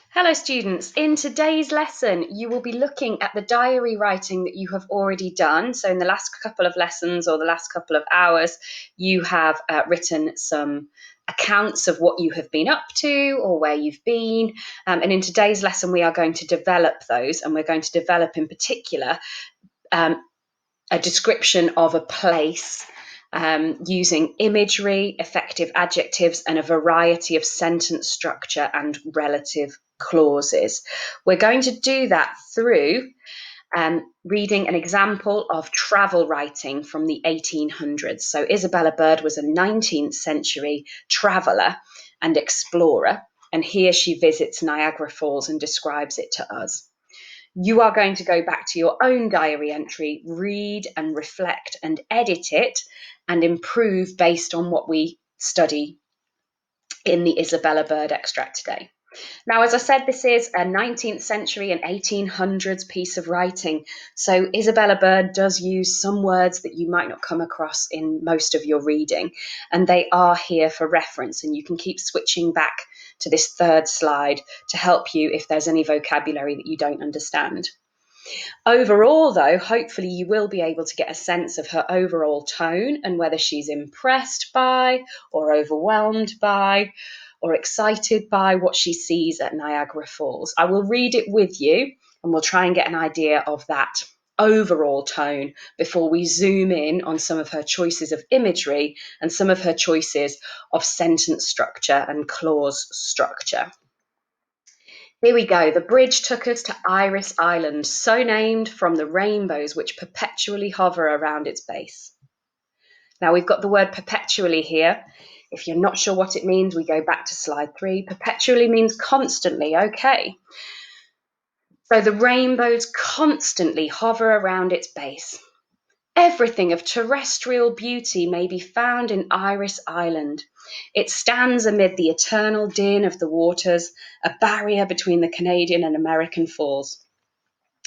Hello students, in today's lesson you will be looking at the diary writing that you have already done. So in the last couple of lessons or the last couple of hours you have written some accounts of what you have been up to or where you've been, and in today's lesson we are going to develop those, and we're going to develop in particular a description of a place using imagery, effective adjectives, and a variety of sentence structure and relative clauses. We're going to do that through reading an example of travel writing from the 1800s. So Isabella Bird was a 19th century traveller and explorer, and here she visits Niagara Falls and describes it to us. You are going to go back to your own diary entry, read and reflect and edit it, and improve based on what we study in the Isabella Bird extract today. Now, as I said, this is a 19th century and 1800s piece of writing. So Isabella Bird does use some words that you might not come across in most of your reading, and they are here for reference, and you can keep switching back to this third slide to help you if there's any vocabulary that you don't understand. Overall, though, hopefully you will be able to get a sense of her overall tone and whether she's impressed by or overwhelmed by or excited by what she sees at Niagara Falls. I will read it with you and we'll try and get an idea of that overall tone before we zoom in on some of her choices of imagery and some of her choices of sentence structure and clause structure. Here we go. The bridge took us to Iris Island, so named from the rainbows which perpetually hover around its base. Now we've got the word perpetually here. If you're not sure what it means, we go back to slide 3. Perpetually means constantly, okay. So the rainbows constantly hover around its base. Everything of terrestrial beauty may be found in Iris Island. It stands amid the eternal din of the waters, a barrier between the Canadian and American falls.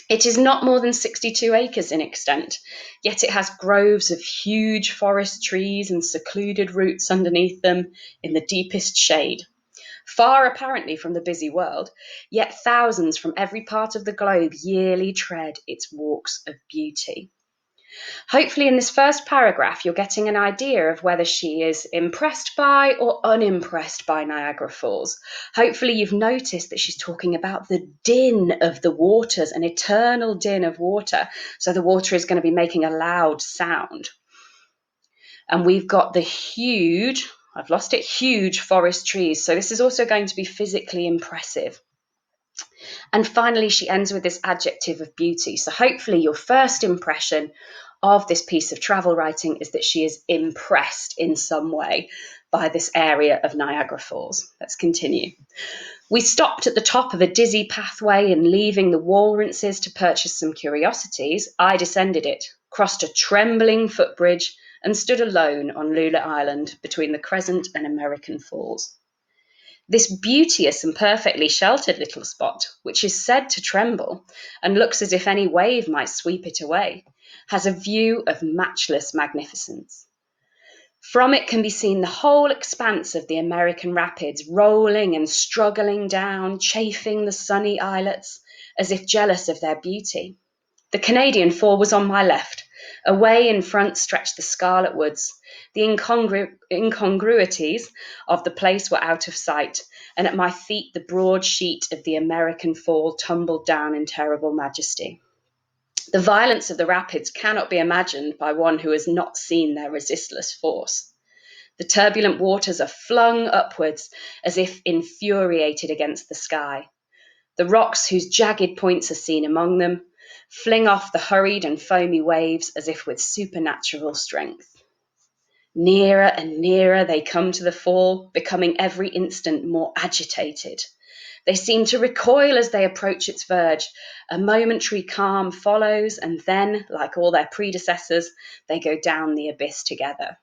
It is not more than 62 acres in extent, yet it has groves of huge forest trees and secluded roots underneath them in the deepest shade. Far apparently from the busy world, yet thousands from every part of the globe yearly tread its walks of beauty. Hopefully, in this first paragraph, you're getting an idea of whether she is impressed by or unimpressed by Niagara Falls. Hopefully, you've noticed that she's talking about the din of the waters, an eternal din of water. So the water is going to be making a loud sound. And we've got the huge forest trees. So this is also going to be physically impressive. And finally, she ends with this adjective of beauty. So hopefully your first impression of this piece of travel writing is that she is impressed in some way by this area of Niagara Falls. Let's continue. We stopped at the top of a dizzy pathway, and leaving the Walrences to purchase some curiosities, I descended it, crossed a trembling footbridge, and stood alone on Lula Island between the Crescent and American Falls. This beauteous and perfectly sheltered little spot, which is said to tremble and looks as if any wave might sweep it away, has a view of matchless magnificence. From it can be seen the whole expanse of the American rapids, rolling and struggling down, chafing the sunny islets, as if jealous of their beauty. The Canadian Fall was on my left. Away in front stretched the Scarlet Woods. The incongruities of the place were out of sight, and at my feet the broad sheet of the American Fall tumbled down in terrible majesty. The violence of the rapids cannot be imagined by one who has not seen their resistless force. The turbulent waters are flung upwards as if infuriated against the sky. The rocks, whose jagged points are seen among them, fling off the hurried and foamy waves as if with supernatural strength. Nearer and nearer they come to the fall, becoming every instant more agitated. They seem to recoil as they approach its verge. A momentary calm follows, and then, like all their predecessors, they go down the abyss together.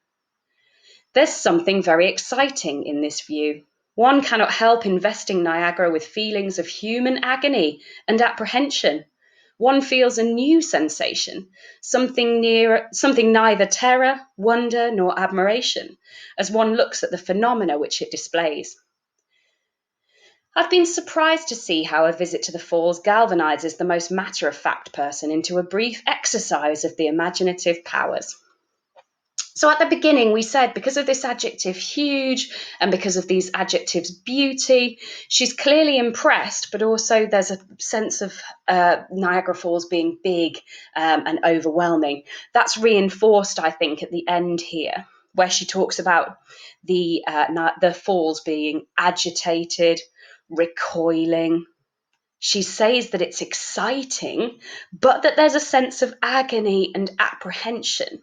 There's something very exciting in this view. One cannot help investing Niagara with feelings of human agony and apprehension. One feels a new sensation, something neither terror, wonder, nor admiration, as one looks at the phenomena which it displays. I've been surprised to see how a visit to the falls galvanizes the most matter-of-fact person into a brief exercise of the imaginative powers. So at the beginning, we said because of this adjective huge and because of these adjectives beauty, she's clearly impressed, but also there's a sense of Niagara Falls being big and overwhelming. That's reinforced, I think, at the end here, where she talks about the falls being agitated, recoiling. She says that it's exciting, but that there's a sense of agony and apprehension.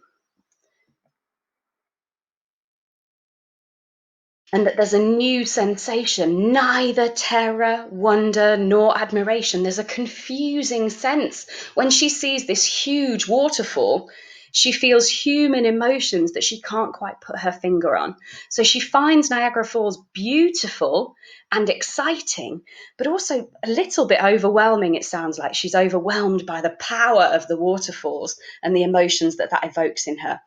And that there's a new sensation, neither terror, wonder, nor admiration. There's a confusing sense. When she sees this huge waterfall, she feels human emotions that she can't quite put her finger on. So she finds Niagara Falls beautiful and exciting, but also a little bit overwhelming, it sounds like. She's overwhelmed by the power of the waterfalls and the emotions that evokes in her.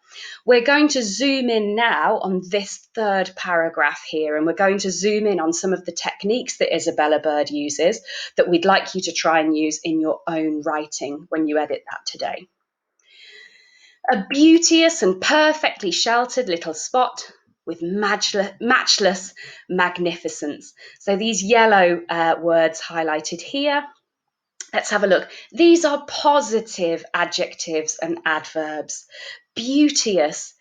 We're going to zoom in now on this third paragraph here, and we're going to zoom in on some of the techniques that Isabella Bird uses that we'd like you to try and use in your own writing when you edit that today. A beauteous and perfectly sheltered little spot with matchless magnificence. So these yellow words highlighted here. Let's have a look. These are positive adjectives and adverbs. Beauteous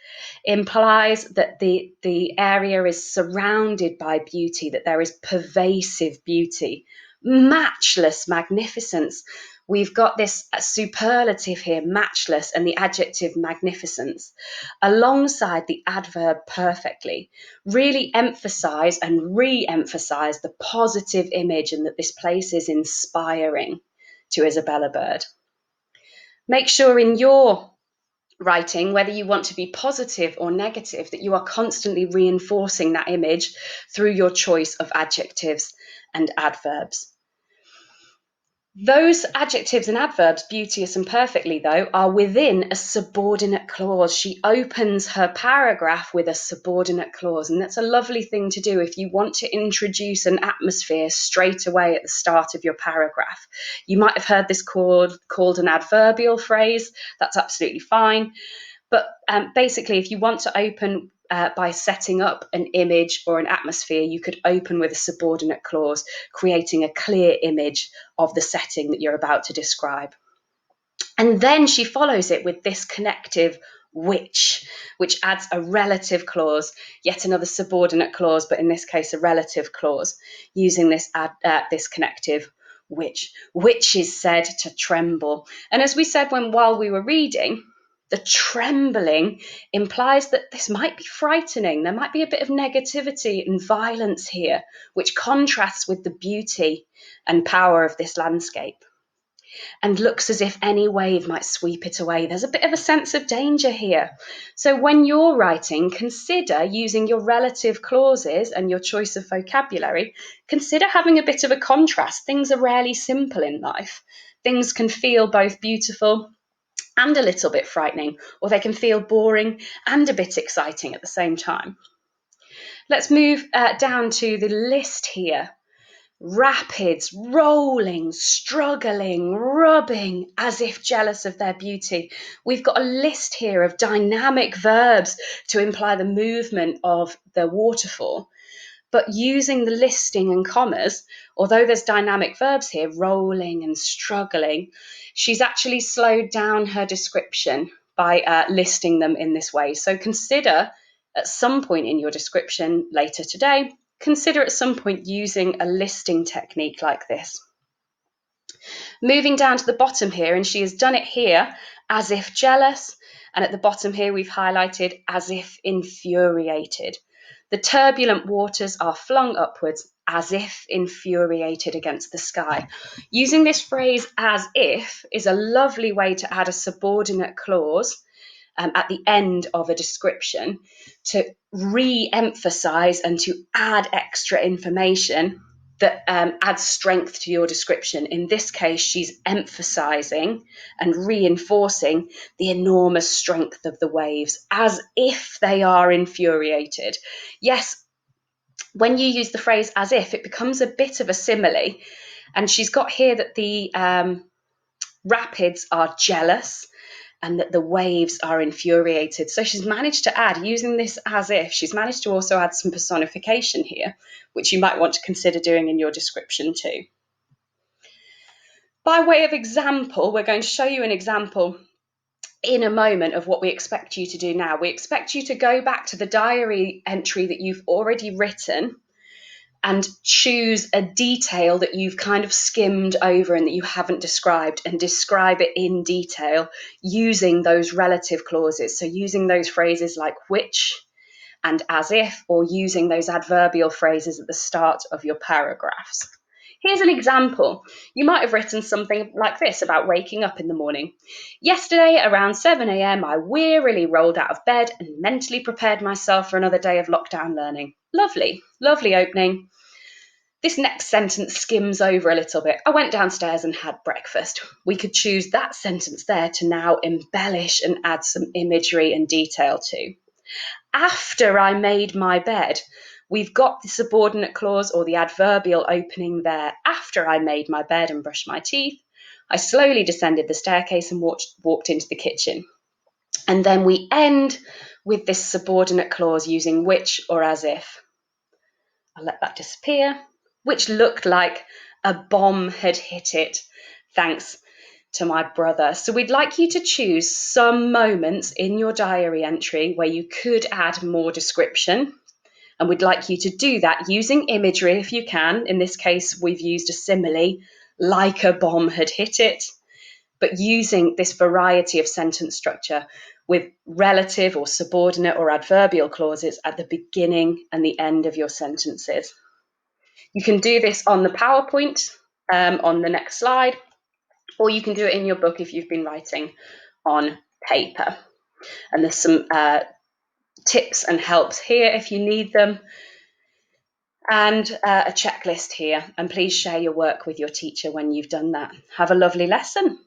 implies that the area is surrounded by beauty, that there is pervasive beauty. Matchless magnificence. We've got this superlative here, matchless, and the adjective magnificence, alongside the adverb perfectly. Really emphasize and re-emphasize the positive image and that this place is inspiring to Isabella Bird. Make sure in your writing, whether you want to be positive or negative, that you are constantly reinforcing that image through your choice of adjectives and adverbs. Those adjectives and adverbs, beauteous and perfectly, though, are within a subordinate clause. She opens her paragraph with a subordinate clause, and that's a lovely thing to do if you want to introduce an atmosphere straight away at the start of your paragraph. You might have heard this called an adverbial phrase. That's absolutely fine. But basically, if you want to open by setting up an image or an atmosphere, you could open with a subordinate clause, creating a clear image of the setting that you're about to describe. And then she follows it with this connective which adds a relative clause, yet another subordinate clause, but in this case a relative clause, using this connective which is said to tremble. And as we said while we were reading, the trembling implies that this might be frightening. There might be a bit of negativity and violence here, which contrasts with the beauty and power of this landscape and looks as if any wave might sweep it away. There's a bit of a sense of danger here. So when you're writing, consider using your relative clauses and your choice of vocabulary. Consider having a bit of a contrast. Things are rarely simple in life. Things can feel both beautiful and a little bit frightening, or they can feel boring and a bit exciting at the same time. Let's move down to the list here. Rapids, rolling, struggling, rubbing, as if jealous of their beauty. We've got a list here of dynamic verbs to imply the movement of the waterfall. But using the listing and commas, although there's dynamic verbs here, rolling and struggling, she's actually slowed down her description by listing them in this way. So consider at some point in your description later today, consider at some point using a listing technique like this. Moving down to the bottom here, and she has done it here as if jealous, and at the bottom here we've highlighted as if infuriated. The turbulent waters are flung upwards as if infuriated against the sky. Using this phrase as if is a lovely way to add a subordinate clause at the end of a description to re-emphasize and to add extra information that adds strength to your description. In this case, she's emphasizing and reinforcing the enormous strength of the waves as if they are infuriated. Yes, When you use the phrase as if, it becomes a bit of a simile. And she's got here that the rapids are jealous and that the waves are infuriated. So she's managed to add, using this as if, she's managed to also add some personification here, which you might want to consider doing in your description too. By way of example, we're going to show you an example in a moment of what we expect you to do now. We expect you to go back to the diary entry that you've already written and choose a detail that you've kind of skimmed over and that you haven't described, and describe it in detail using those relative clauses. So using those phrases like which and as if, or using those adverbial phrases at the start of your paragraphs. Here's an example. You might have written something like this about waking up in the morning. Yesterday, around 7 a.m., I wearily rolled out of bed and mentally prepared myself for another day of lockdown learning. Lovely, lovely opening. This next sentence skims over a little bit. I went downstairs and had breakfast. We could choose that sentence there to now embellish and add some imagery and detail to. After I made my bed, we've got the subordinate clause or the adverbial opening there. After I made my bed and brushed my teeth, I slowly descended the staircase and walked into the kitchen. And then we end with this subordinate clause using which or as if. I'll let that disappear. Which looked like a bomb had hit it, thanks to my brother. So we'd like you to choose some moments in your diary entry where you could add more description. And we'd like you to do that using imagery if you can. In this case, we've used a simile, like a bomb had hit it, but using this variety of sentence structure with relative or subordinate or adverbial clauses at the beginning and the end of your sentences. You can do this on the PowerPoint on the next slide, or you can do it in your book if you've been writing on paper. And there's some tips and helps here if you need them, and a checklist here. And please share your work with your teacher when you've done that. Have a lovely lesson.